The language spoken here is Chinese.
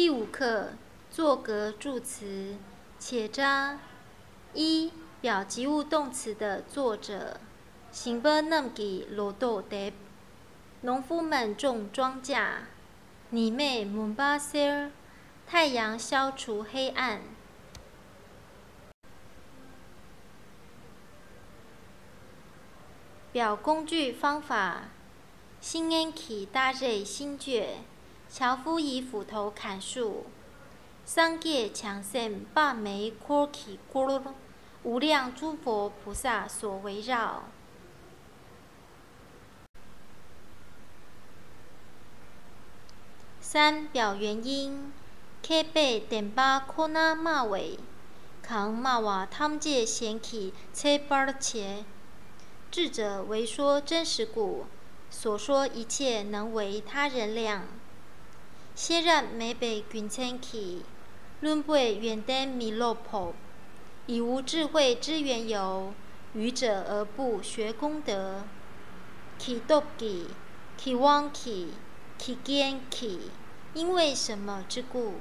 第5课作格助词且扎一表及物动词的作者辛巴嫩吉罗豆德，农夫们种庄稼。你妹姆巴塞尔，太阳消除黑暗。表工具方法：新恩起搭瑞新卷，樵夫以斧头砍树。桑叶强盛，把梅扩起锅，无量诸佛菩萨所围绕。3表原因：克贝点巴科纳马尾，扛马瓦汤界显起切巴切。智者为说真实故，所说一切能为他人谅。先让美北均称起，论背远登弥勒婆，以无智慧之缘由，愚者而不学功德。起斗起，起妄起，起见起，因为什么之故？